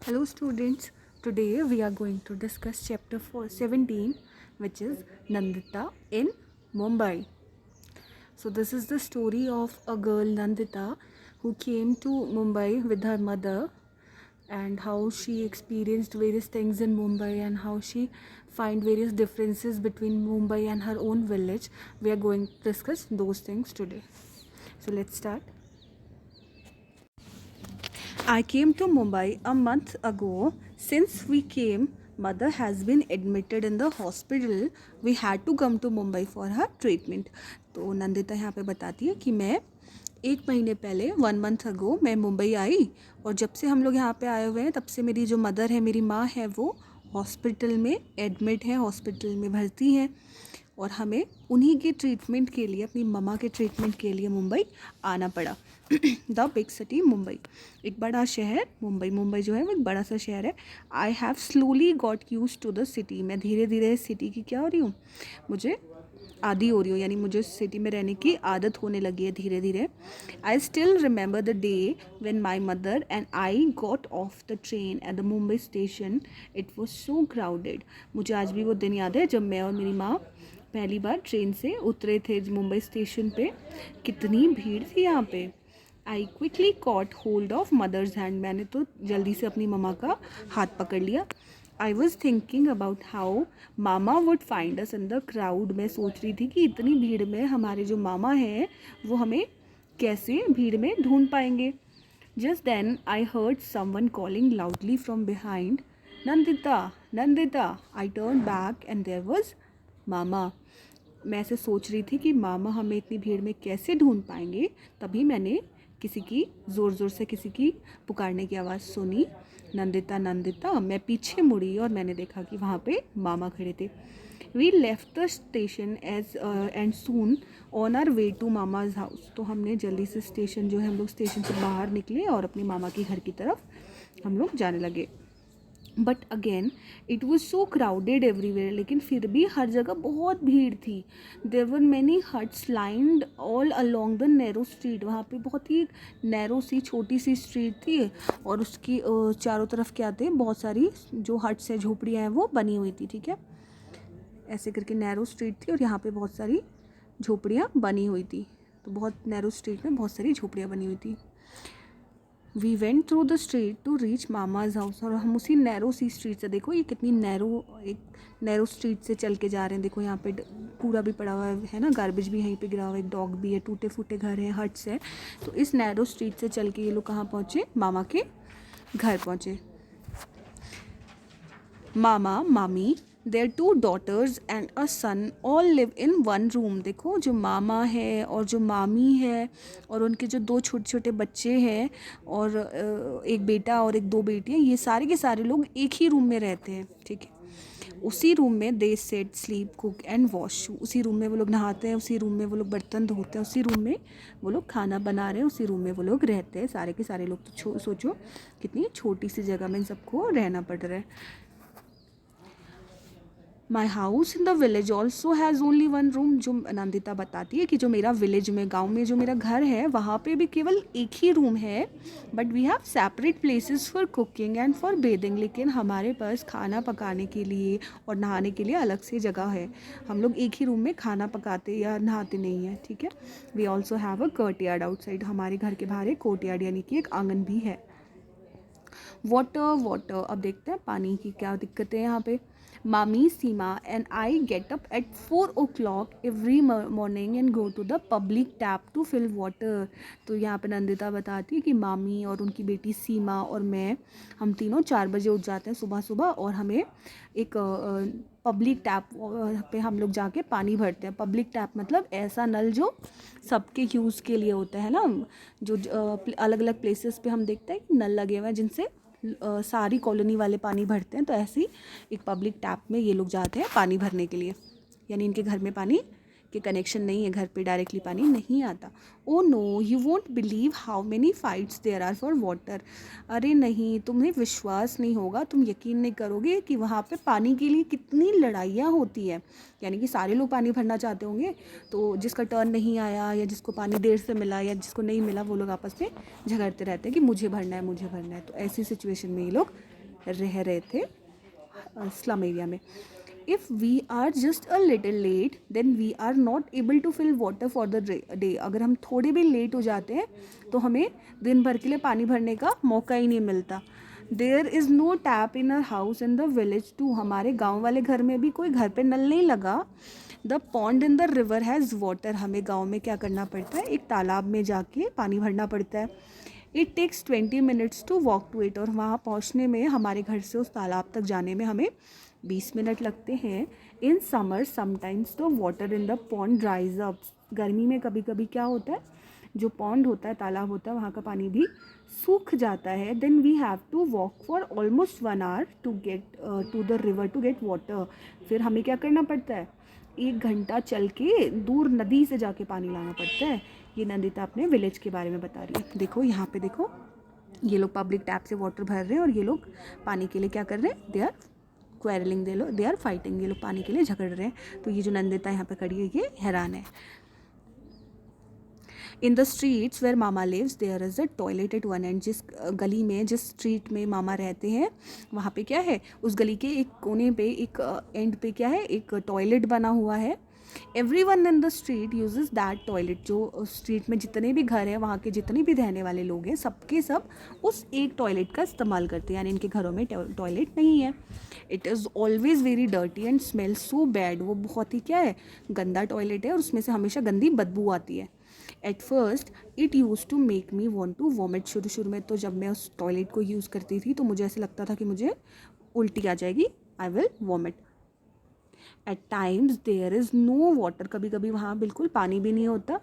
Hello students, today we are going to discuss chapter 17 which is Nandita in Mumbai. So this is the story of a girl Nandita who came to Mumbai with her mother and how she experienced various things in Mumbai and how she find various differences between Mumbai and her own village. We are going to discuss those things today. So let's start. I came to Mumbai a month ago. Since we came, mother has been admitted in the hospital. We had to come to Mumbai for her treatment. तो नंदिता यहाँ पे बताती है कि मैं 1 महीने पहले 1 month ago मैं मुंबई आई और जब से हम लोग यहाँ पे आए हुए हैं तब से मेरी जो मदर है, मेरी माँ है, वो हॉस्पिटल में एडमिट है, हॉस्पिटल में भर्ती हैं और हमें उन्हीं के ट्रीटमेंट के लिए, अपनी मम्मा के ट्रीटमेंट के लिए मुंबई आना पड़ा। द बिग सिटी मुंबई, एक बड़ा शहर मुंबई। मुंबई जो है वो एक बड़ा सा शहर है। I have slowly got used to the city, मैं धीरे धीरे सिटी की क्या हो रही हूँ, मुझे आदी हो रही हूँ, यानी मुझे सिटी में रहने की आदत होने लगी है धीरे धीरे। I still remember the day when my mother and I got off the train at the Mumbai station. It was so crowded. मुझे आज भी वो दिन याद है जब मैं और मेरी माँ पहली बार ट्रेन से उतरे थे मुंबई स्टेशन पे। कितनी भीड़ थी यहाँ पे। I quickly caught hold of mother's hand, मैंने तो जल्दी से अपनी मम्मा का हाथ पकड़ लिया। I was thinking about how mama would find us in the crowd, मैं सोच रही थी कि इतनी भीड़ में हमारे जो मामा हैं वो हमें कैसे भीड़ में ढूंढ पाएंगे। Just then I heard someone calling loudly from behind, Nandita Nandita. I turn back and there was mama. मैं ऐसे सोच रही थी कि मामा हमें इतनी भीड़ में कैसे ढूंढ पाएंगे, तभी मैंने किसी की ज़ोर ज़ोर से किसी की पुकारने की आवाज़ सुनी, नंदिता नंदिता। मैं पीछे मुड़ी और मैंने देखा कि वहाँ पे मामा खड़े थे। We left the station as and soon on our way to mama's house, तो हमने जल्दी से स्टेशन जो है, हम लोग स्टेशन से बाहर निकले और अपने मामा के घर की तरफ हम लोग जाने लगे। But again it was so crowded everywhere, लेकिन फिर भी हर जगह बहुत भीड़ थी। There were many huts lined all along the narrow street, वहाँ पे बहुत ही नैरो सी छोटी सी स्ट्रीट थी और उसकी चारों तरफ क्या थे, बहुत सारी जो हट्स है, झोपड़ियाँ हैं, वो बनी हुई थी। ठीक है, ऐसे करके नैरो स्ट्रीट थी और यहाँ पे बहुत सारी झोपड़ियाँ बनी हुई थी। तो बहुत नैरो स्ट्रीट में बहुत सारी झोपड़ियाँ बनी हुई थी। We went through the street to reach mama's house, और हम उसी नैरो सी स्ट्रीट से, देखो ये कितनी नैरो, एक नैरो स्ट्रीट से चल के जा रहे हैं। देखो यहाँ पे कूड़ा भी पड़ा हुआ है ना, गार्बेज भी यहीं पे गिरा हुआ है, एक डॉग भी है, टूटे फूटे घर हैं, हट्स है। तो इस नैरो स्ट्रीट से चल के ये लोग कहाँ पहुँचे, मामा के घर पहुँचे। मामा मामी, their 2 daughters and a son all live in 1 room. देखो जो मामा है और जो मामी है और उनके जो 2 छोटे छोटे बच्चे हैं और एक बेटा और एक 2 बेटियाँ, ये सारे के सारे लोग एक ही रूम में रहते हैं। ठीक है, उसी रूम में they sit sleep cook and wash, उसी रूम में वो लोग नहाते हैं, उसी रूम में वो लोग बर्तन धोते हैं, उसी रूम में वो लोग खाना बना रहे हैं, उसी रूम में वो लोग रहते हैं, सारे के सारे लोग। तो सोचो कितनी छोटी सी जगह में इन सबको रहना पड़ रहा है। My house in the village also has only 1 room, जो नंदिता बताती है कि जो मेरा विलेज में, गांव में जो मेरा घर है, वहाँ पे भी केवल एक ही रूम है। But we have separate places for cooking and for bathing, लेकिन हमारे पास खाना पकाने के लिए और नहाने के लिए अलग से जगह है। हम लोग एक ही रूम में खाना पकाते या नहाते नहीं हैं। ठीक है, we also have a courtyard outside, हमारे घर के बाहर एक कोर्टयार्ड यानी कि एक आंगन भी है। वाटर वाटर, अब देखते हैं पानी की क्या दिक्कत है यहाँ पे। Mami Seema and I get up at 4 o'clock every morning and go to the public tap to fill water. तो यहाँ पे नंदिता बताती है कि मामी और उनकी बेटी सीमा और मैं, हम तीनों 4 बजे उठ जाते हैं सुबह सुबह और हमें एक पब्लिक टैप पे हम लोग जाके पानी भरते हैं। पब्लिक टैप मतलब ऐसा नल जो सबके यूज़ के लिए होता है ना, जो अलग अलग प्लेसेस पे हम देखते हैं कि नल लगे हुए हैं जिनसे सारी कॉलोनी वाले पानी भरते हैं। तो ऐसे ही एक पब्लिक टैप में ये लोग जाते हैं पानी भरने के लिए, यानी इनके घर में पानी के कनेक्शन नहीं है, घर पे डायरेक्टली पानी नहीं आता। Oh no you won't believe how many fights there are for water, अरे नहीं तुम्हें विश्वास नहीं होगा, तुम यकीन नहीं करोगे कि वहाँ पे पानी के लिए कितनी लड़ाइयाँ होती है। यानी कि सारे लोग पानी भरना चाहते होंगे, तो जिसका टर्न नहीं आया या जिसको पानी देर से मिला या जिसको नहीं मिला, वो लोग आपस में झगड़ते रहते हैं कि मुझे भरना है मुझे भरना है। तो ऐसी सिचुएशन में ये लोग रह रहे थे स्लम एरिया में. If we are just a little late, then we are not able to fill water for the day. अगर हम थोड़े भी लेट हो जाते हैं तो हमें दिन भर के लिए पानी भरने का मौका ही नहीं मिलता. There is no tap in our house in the village too. हमारे गांव वाले घर में भी कोई घर पे नल नहीं लगा. The pond in the river has water. हमें गांव में क्या करना पड़ता है, एक तालाब में जाके पानी भरना पड़ता है. It takes 20 minutes to walk to it. और वहाँ पहुँचने में, हमारे घर से उस तालाब तक जाने में हमें 20 मिनट लगते हैं. In summer sometimes the water in the pond ड्राइज up. गर्मी में कभी कभी क्या होता है, जो पॉन्ड होता है, तालाब होता है, वहाँ का पानी भी सूख जाता है. Then we have to walk for almost 1 hour to get to the river to get water. फिर हमें क्या करना पड़ता है, 1 घंटा चल के दूर नदी से जाके पानी लाना पड़ता है. ये नंदिता अपने विलेज के बारे में बता रही है. देखो यहाँ पे देखो, ये लोग पब्लिक टैप से वाटर भर रहे हैं और ये लोग पानी के लिए क्या कर रहे हैं, they are quarrelling, they are fighting. ये लोग पानी के लिए झगड़ रहे हैं. तो ये जो नंदिता यहाँ पे खड़ी है ये हैरान है. In the streets where mama lives there is a toilet at one end. जिस गली में, जिस स्ट्रीट में मामा रहते हैं, वहाँ पे क्या है, उस गली के एक कोने पे, एक एंड पे क्या है, एक टॉयलेट बना हुआ है. Everyone in the street uses that toilet. जो स्ट्रीट में जितने भी घर हैं, वहाँ के जितने भी रहने वाले लोग हैं, सबके सब उस एक टॉयलेट का इस्तेमाल करते हैं. यानी इनके घरों में टॉयलेट नहीं है. It is always very dirty and smell so bad. वो बहुत ही क्या है, गंदा टॉयलेट है और उसमें से हमेशा गंदी बदबू आती है. At first it used to make me want to vomit. शुरू में तो जब मैं उस टॉयलेट को यूज़ करती थी तो मुझे ऐसे लगता था कि मुझे उल्टी आ जाएगी, I will vomit. At times there is no water. कभी कभी वहाँ बिल्कुल पानी भी नहीं होता.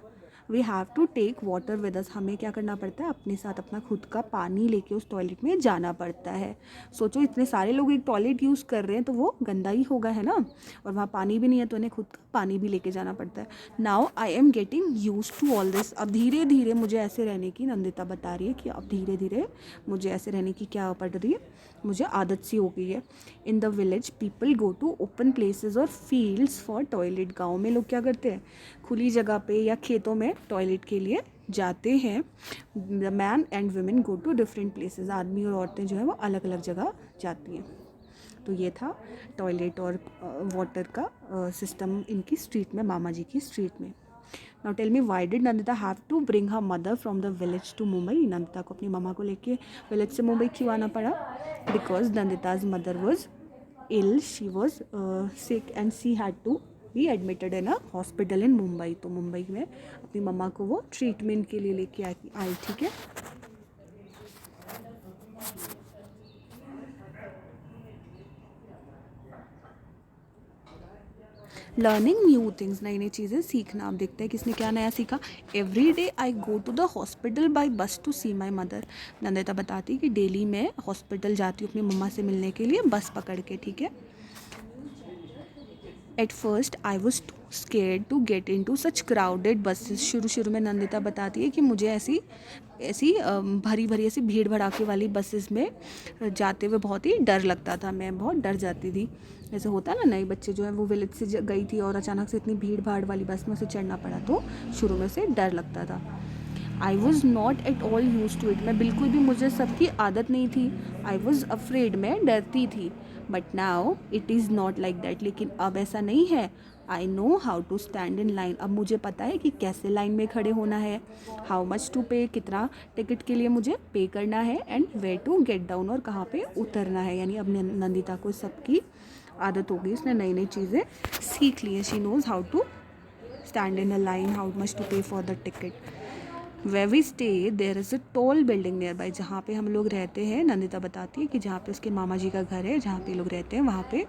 We have to take water with us. हमें क्या करना पड़ता है, अपने साथ अपना खुद का पानी लेके उस टॉयलेट में जाना पड़ता है. सोचो, इतने सारे लोग एक टॉयलेट यूज़ कर रहे हैं तो वो गंदा ही होगा, है ना. और वहाँ पानी भी नहीं है तो उन्हें खुद का पानी भी लेके जाना पड़ता है. Now I am getting used to all this. अब धीरे धीरे मुझे ऐसे रहने की, नंदिता बता रही है कि अब धीरे धीरे मुझे ऐसे रहने की क्या पड़ रही है, मुझे आदत सी हो गई है. In the village people go to open places और फील्ड्स फॉर टॉयलेट. गाँव में लोग क्या करते हैं, खुली जगह पे या खेतों में टॉयलेट के लिए जाते हैं. The man and women go to different places. आदमी और औरतें जो है वो अलग अलग जगह जाती हैं. तो ये था टॉयलेट और वाटर का सिस्टम इनकी स्ट्रीट में, मामा जी की स्ट्रीट में. Now tell me, why did Nandita have to bring her mother from the village to Mumbai. Nandita को अपनी मामा को लेके विलेज से मुंबई क्यों आना पड़ा? Because Nandita's mother was ill, she was sick and she had to be admitted in a hospital in Mumbai. तो मुंबई में अपनी मम्मा को वो ट्रीटमेंट के लिए लेके आई. ठीक है. Learning new things. नई नई चीज़ें सीखना. अब देखते हैं किसने क्या नया सीखा. Every day I go to the hospital by bus to see my mother. Nandita बताती कि डेली मैं हॉस्पिटल जाती हूँ अपनी मम्मा से मिलने के लिए बस पकड़ के. ठीक है. At first I was too scared to get into such crowded buses. शुरू में नंदिता बताती है कि मुझे ऐसी भरी भरी ऐसी भीड़ भड़ाके वाली बसेस में जाते हुए बहुत ही डर लगता था. मैं बहुत डर जाती थी. जैसे होता है ना, नए बच्चे जो है वो विलेज से गई थी और अचानक से इतनी भीड़ भाड़ वाली बस में उसे चढ़ना पड़ा, तो शुरू में से डर लगता था. I was not at all used to it. मैं बिल्कुल भी, मुझे सबकी आदत नहीं थी. आई वॉज अफ्रेड, मैं डरती थी. But now it is not like that. लेकिन अब ऐसा नहीं है. I know how to stand in line. अब मुझे पता है कि कैसे लाइन में खड़े होना है. हाउ मच टू पे, कितना टिकट के लिए मुझे पे करना है. And where to get down, और कहाँ पे उतरना है. यानी अब नंदिता को सबकी आदत हो गई. उसने नई नई चीज़ें सीख ली हैं. She knows how to stand in a line, how much to pay for the ticket. Where we stay there is a tall building nearby. जहाँ पे हम लोग रहते हैं, नंदिता बताती है कि जहाँ पे उसके मामा जी का घर है, जहाँ पे लोग रहते हैं, वहाँ पे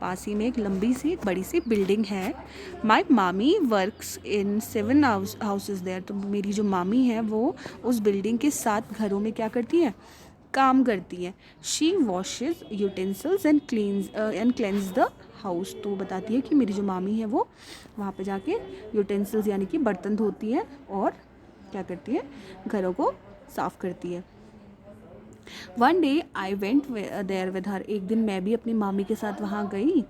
पास ही में एक लंबी सी, एक बड़ी सी बिल्डिंग है. माई मामी वर्क्स इन 7 हाउसेज देयर. तो मेरी जो मामी है वो उस बिल्डिंग के 7 घरों में क्या करती है, काम करती है. She washes utensils and cleans the house. तो बताती है कि मेरी जो मामी है वो वहाँ पे जाके यूटेंसिल्स यानी कि बर्तन धोती है और क्या करती है, घरों को साफ करती है. One day I went there with her. एक दिन मैं भी अपनी मामी के साथ वहाँ गई.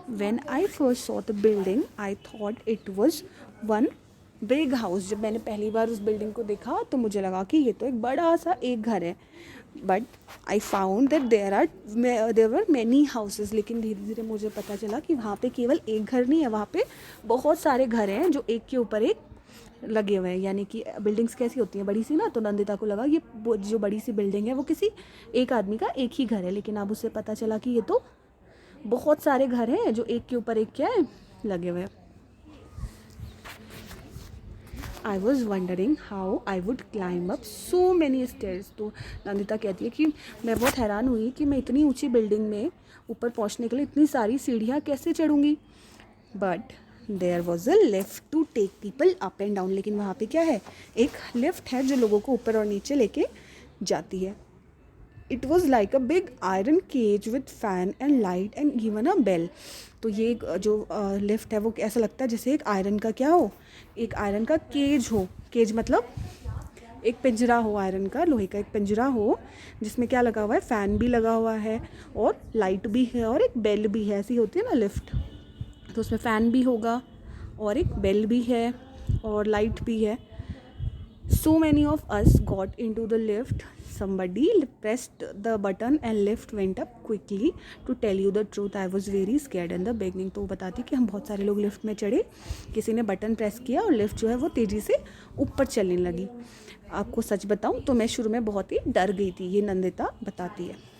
When I first saw the building I thought it was one big house. जब मैंने पहली बार उस बिल्डिंग को देखा तो मुझे लगा कि ये तो एक बड़ा सा एक घर है. But I found that there were many houses, लेकिन धीरे धीरे मुझे पता चला कि वहाँ पे केवल एक घर नहीं है, वहाँ पे बहुत सारे घर हैं जो एक के ऊपर एक लगे हुए हैं। यानी कि बिल्डिंग्स कैसी होती हैं, बड़ी सी ना, तो नंदिता को लगा ये जो बड़ी सी बिल्डिंग है वो किसी एक आदमी का एक ही घर है, लेकिन अब उसे पता चला कि ये तो बहुत सारे घर हैं जो एक के ऊपर एक क्या है लगे हुए हैं। I was wondering how I would climb up so many stairs. तो नंदिता कहती है कि मैं बहुत हैरान हुई कि मैं इतनी ऊंची बिल्डिंग में ऊपर पहुंचने के लिए इतनी सारी सीढ़ियाँ कैसे चढ़ूँगी। But there was a lift to take people up and down, लेकिन वहाँ पे क्या है, एक लिफ्ट है जो लोगों को ऊपर और नीचे लेके जाती है। It was like a big iron cage with fan and light and given a bell. तो ये जो लिफ्ट है वो ऐसा लगता है जैसे एक आयरन का क्या हो, एक आयरन का केज हो। केज मतलब एक पिंजरा हो, आयरन का, लोहे का एक पिंजरा हो जिसमें क्या लगा हुआ है, फ़ैन भी लगा हुआ है और लाइट भी है और एक बेल भी है। ऐसी होती है ना लिफ्ट, तो उसमें फ़ैन भी होगा और एक बेल भी है और लाइट भी है। So many of us got into the lift. Somebody pressed the button and lift went up quickly. To tell you the truth, I was very scared in the beginning. तो वो बताती कि हम बहुत सारे लोग लिफ्ट में चढ़े, किसी ने बटन प्रेस किया और लिफ्ट जो है वो तेज़ी से ऊपर चलने लगी। आपको सच बताऊं तो मैं शुरू में बहुत ही डर गई थी, ये नंदिता बताती है।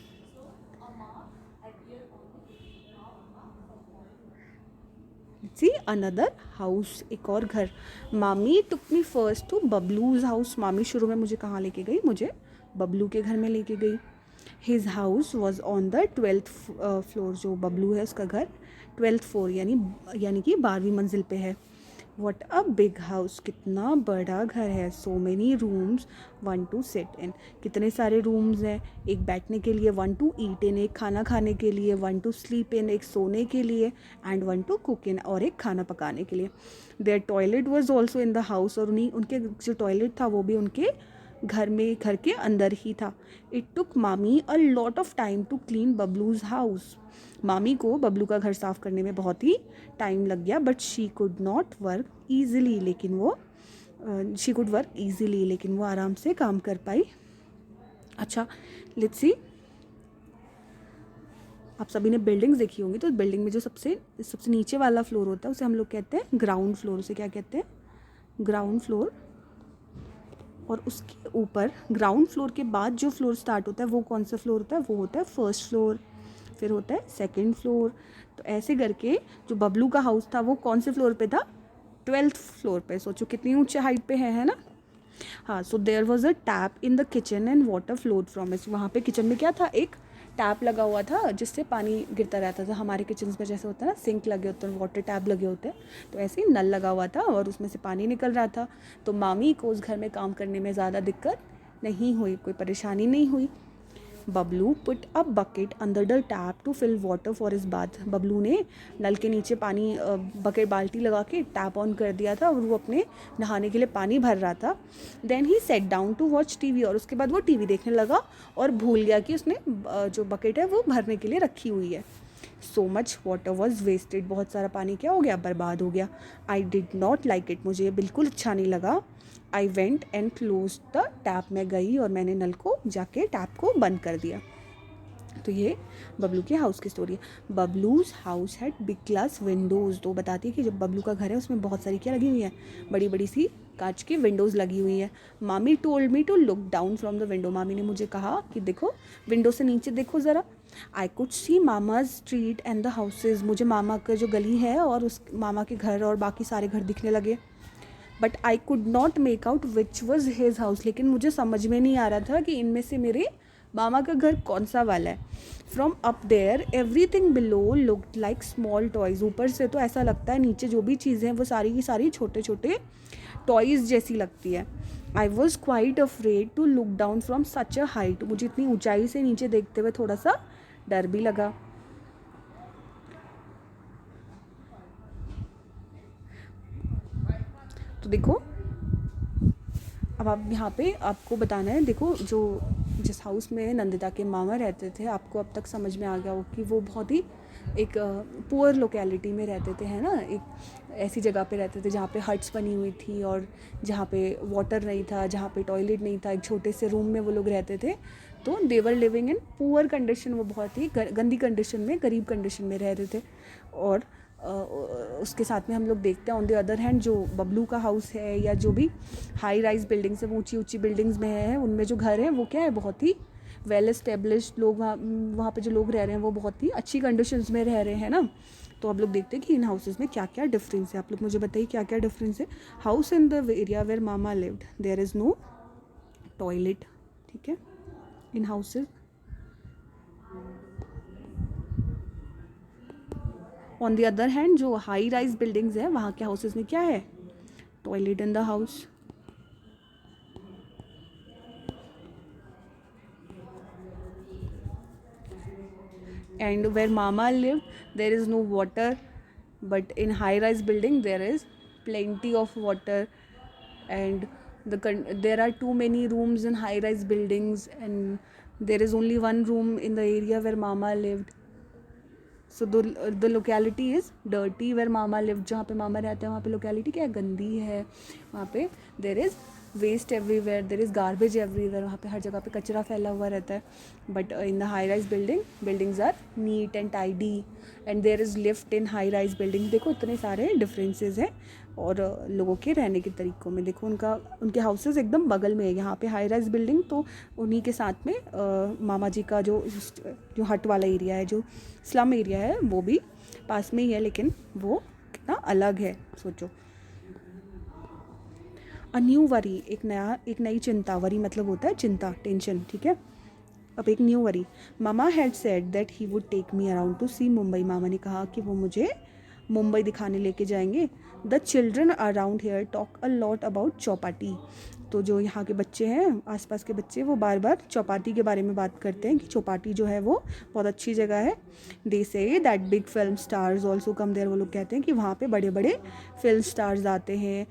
सी अनदर हाउस, एक और घर। मामी टुक मी फर्स्ट टू बबलूज हाउस। मामी शुरू में मुझे कहाँ लेके गई, मुझे बबलू के घर में लेके गई। His house was on the 12th floor. जो बबलू है उसका घर 12th फ्लोर यानी कि 12वीं मंजिल पे है। वट अ बिग हाउस, कितना बड़ा घर है। So many rooms, 1 to sit in, कितने सारे रूम्स हैं, एक बैठने के लिए, 1 टू ईट इन, एक खाना खाने के लिए, 1 टू स्लीप इन, एक सोने के लिए, एंड 1 टू कुक इन, और एक खाना पकाने के लिए। Their toilet was also in the house, और उनके जो टॉयलेट था वो भी उनके घर के अंदर ही था। It took Mami a lot of time to clean Bablu's house. मामी को बबलू का घर साफ़ करने में बहुत ही टाइम लग गया। But she could not work easily, लेकिन वो आराम से काम कर पाई। अच्छा, लेट्स सी, आप सभी ने बिल्डिंग्स देखी होंगी, तो बिल्डिंग में जो सबसे नीचे वाला फ्लोर होता है उसे हम लोग कहते हैं ग्राउंड फ्लोर। उसे क्या कहते हैं, ग्राउंड फ्लोर। और उसके ऊपर ग्राउंड फ्लोर के बाद जो फ्लोर स्टार्ट होता है वो कौन सा फ्लोर होता है, वो होता है फर्स्ट फ्लोर, फिर होता है सेकंड फ्लोर। तो ऐसे करके जो बबलू का हाउस था वो कौन से फ्लोर पे था, 12th फ्लोर पे। सोचो कितनी ऊंचे हाइट पे है ना। हाँ, so there was a tap in the kitchen and water flowed from it. वहाँ पे किचन में क्या था, एक टैप लगा हुआ था जिससे पानी गिरता रहता था। हमारे किचन में जैसे होता है ना, सिंक लगे होते हैं, वाटर टैप लगे होते हैं, तो ऐसे ही नल लगा हुआ था और उसमें से पानी निकल रहा था। तो मामी को उस घर में काम करने में ज़्यादा दिक्कत नहीं हुई, कोई परेशानी नहीं हुई। Bablu put a bucket under the tap to fill water for his bath. Bablu ने नल के नीचे पानी बकेट बाल्टी लगा के टैप ऑन कर दिया था और वो अपने नहाने के लिए पानी भर रहा था। Then he sat down to watch TV, और उसके बाद वो टीवी देखने लगा और भूल गया कि उसने जो बकेट है वो भरने के लिए रखी हुई है। So much water was wasted, बहुत सारा पानी क्या हो गया, बर्बाद हो गया। I did not like it, मुझे बिल्कुल अच्छा नहीं लगा। I went and close the tap, मैं गई और मैंने नल को जाके टैप को बंद कर दिया। तो ये बबलू के हाउस की स्टोरी है। Bablu's house had big glass windows. तो बताती है कि जब बबलू का घर है उसमें बहुत सारी क्या लगी हुई है, बड़ी बड़ी सी कांच की विंडोज़ लगी हुई है। Mami told me to look down from the window. मामी ने मुझे कहा कि देखो, विंडो से नीचे देखो ज़रा। I could see mama's street and the houses. मुझे मामा का जो गली है और उस मामा के घर और बाकी सारे घर दिखने लगे। But I could not make out which was his house, लेकिन मुझे समझ में नहीं आ रहा था कि इनमें से मेरे मामा का घर कौन सा वाला है। From up there everything below looked like small toys. ऊपर से तो ऐसा लगता है नीचे जो भी चीज़ें हैं वो सारी की सारी छोटे छोटे टॉयज़ जैसी लगती है। I was quite afraid to look down from such a height. मुझे इतनी ऊंचाई से नीचे देखते हुए थोड़ा सा डर भी लगा। तो देखो, अब आप यहाँ पे आपको बताना है, देखो जो जिस हाउस में नंदिता के मामा रहते थे, आपको अब तक समझ में आ गया हो कि वो बहुत ही एक पुअर लोकेलिटी में रहते थे, है ना, एक ऐसी जगह पे रहते थे जहाँ पे हट्स बनी हुई थी और जहाँ पे वाटर नहीं था, जहाँ पे टॉयलेट नहीं था, एक छोटे से रूम में वो लोग रहते थे। तो they were living in poor condition, वो बहुत ही गंदी कंडीशन में, गरीब कंडीशन में रह रहे थे। और उसके साथ में हम लोग देखते हैं ऑन द अदर हैंड जो बबलू का हाउस है या जो भी हाई राइज बिल्डिंग्स है, वो ऊंची ऊंची बिल्डिंग्स में है, उनमें जो घर है वो क्या है, बहुत ही वेल एस्टेब्लिश्ड लोग, वहाँ पे जो लोग रह रहे हैं वो बहुत ही अच्छी कंडीशंस में रह रहे हैं ना। तो आप लोग देखते हैं कि इन हाउसेज में क्या क्या डिफरेंस है। आप लोग मुझे बताइए क्या क्या डिफरेंस है। House in the area where mama lived there is no toilet, ठीक है, in houses. On the other hand जो हाई राइज बिल्डिंग्स है वहाँ के हाउसेज में क्या है, toilet in the house. And where mama lived there is no water, but in high rise building there is plenty of water. And there are too many rooms in high rise buildings, and there is only one room in the area where mama lived. So the locality is dirty where mama lived, जहाँ पे मामा रहते हैं वहाँ पे locality क्या है, गंदी है। वहाँ पे there is waste everywhere, there is garbage everywhere, वहाँ पे हर जगह पे कचरा फैला हुआ रहता है। But in the high rise buildings are neat and tidy, and there is lift in high rise building. देखो इतने सारे डिफरेंसेस हैं। और लोगों के रहने के तरीक़ों में देखो, उनके हाउसेस एकदम बगल में है। यहाँ पे हाई राइज बिल्डिंग तो उन्हीं के साथ में मामा जी का जो हट वाला एरिया है, जो स्लम एरिया है, वो भी पास में ही है, लेकिन वो कितना अलग है सोचो। अ न्यू वरी, एक नई चिंता। वरी मतलब होता है चिंता, टेंशन, ठीक है। अब एक new worry. Mama had said that he would take me around to see Mumbai. मामा ने कहा कि वो मुझे मुंबई दिखाने लेके जाएंगे। The children around here talk a lot about Chowpatty. तो जो यहाँ के बच्चे हैं, आसपास के बच्चे, वो बार बार चौपाटी के बारे में बात करते हैं कि चौपाटी जो है वो बहुत अच्छी जगह है। They say that big film stars also come there. वो लोग कहते हैं कि वहाँ पे बड़े बड़े फिल्म स्टार्स आते हैं।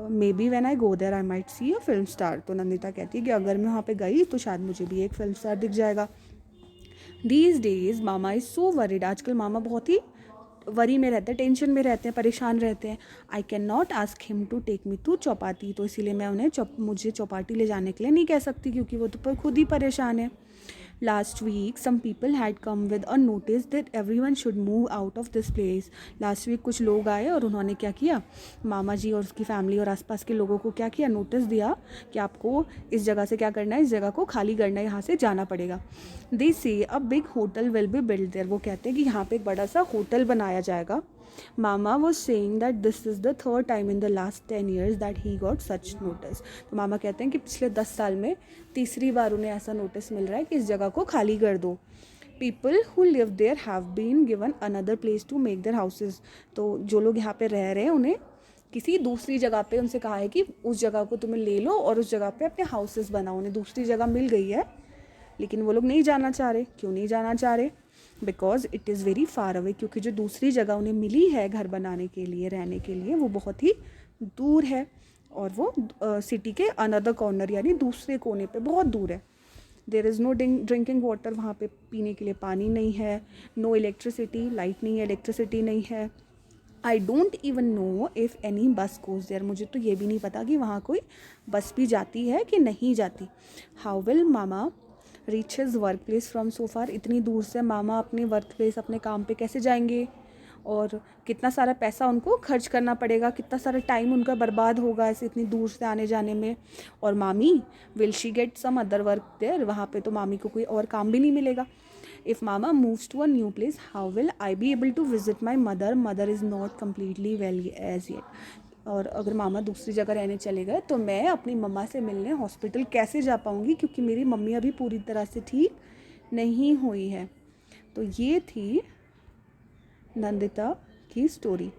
Maybe when I go there I might see a film star. तो नंदिता कहती है कि अगर मैं वहाँ पे गई तो शायद मुझे भी एक फिल्म स्टार दिख जाएगा। These days mama is so worried. आजकल मामा बहुत ही वरी में रहते हैं, टेंशन में रहते हैं, परेशान रहते हैं। I can not ask him to take me to Chowpatty. तो इसीलिए मैं उन्हें मुझे चौपाटी ले जाने के लिए नहीं कह सकती, क्योंकि वो तो खुद ही परेशान है। Last week, some people had come with a notice that everyone should move out of this place. Last week कुछ लोग आए और उन्होंने क्या किया, मामा जी और उसकी फैमिली और आसपास के लोगों को क्या किया, नोटिस दिया कि आपको इस जगह से क्या करना है, इस जगह को खाली करना है, यहाँ से जाना पड़ेगा। They say a big hotel will be built there. वो कहते हैं कि यहाँ पे एक बड़ा सा होटल बनाया जाएगा। मामा was saying that this is the third time in the last 10 years that he got such notice. तो मामा कहते हैं कि पिछले 10 साल में तीसरी बार उन्हें ऐसा नोटिस मिल रहा है कि इस जगह को खाली कर दो। People who live there have been given another place to make their houses. तो जो लोग यहाँ पे रह रहे हैं उन्हें किसी दूसरी जगह पे उनसे कहा है कि उस जगह को तुम्हें ले लो और उस जगह पे अपने हाउसेस बनाओ। उन्हें दूसरी जगह मिल गई है, लेकिन वो लोग नहीं जाना चाह रहे। क्यों नहीं जाना चाह रहे? Because it is very far away. क्योंकि जो दूसरी जगह उन्हें मिली है घर बनाने के लिए, रहने के लिए, वो बहुत ही दूर है और वो सिटी के अनदर कॉर्नर यानी दूसरे कोने पे बहुत दूर है। There is no drinking water. वहाँ पे पीने के लिए पानी नहीं है। नो इलेक्ट्रिसिटी, लाइट नहीं है, इलेक्ट्रिसिटी नहीं है। I don't even know if any बस गोज़ देयर। मुझे तो ये भी नहीं पता कि वहाँ कोई बस भी जाती है कि नहीं जाती। How will mama reach his work place from so far. इतनी दूर से मामा अपने वर्क प्लेस, अपने काम पे कैसे जाएंगे, और कितना सारा पैसा उनको खर्च करना पड़ेगा, कितना सारा टाइम उनका बर्बाद होगा ऐसे इतनी दूर से आने जाने में। और मामी, will she get some other work there. वहाँ पे तो मामी को कोई और काम भी नहीं मिलेगा। इफ़ मामा moves to a new place, how will I be able to visit my mother. Mother is not completely well as yet. और अगर मामा दूसरी जगह रहने चले गए तो मैं अपनी मम्मा से मिलने हॉस्पिटल कैसे जा पाऊँगी, क्योंकि मेरी मम्मी अभी पूरी तरह से ठीक नहीं हुई है। तो ये थी नंदिता की स्टोरी।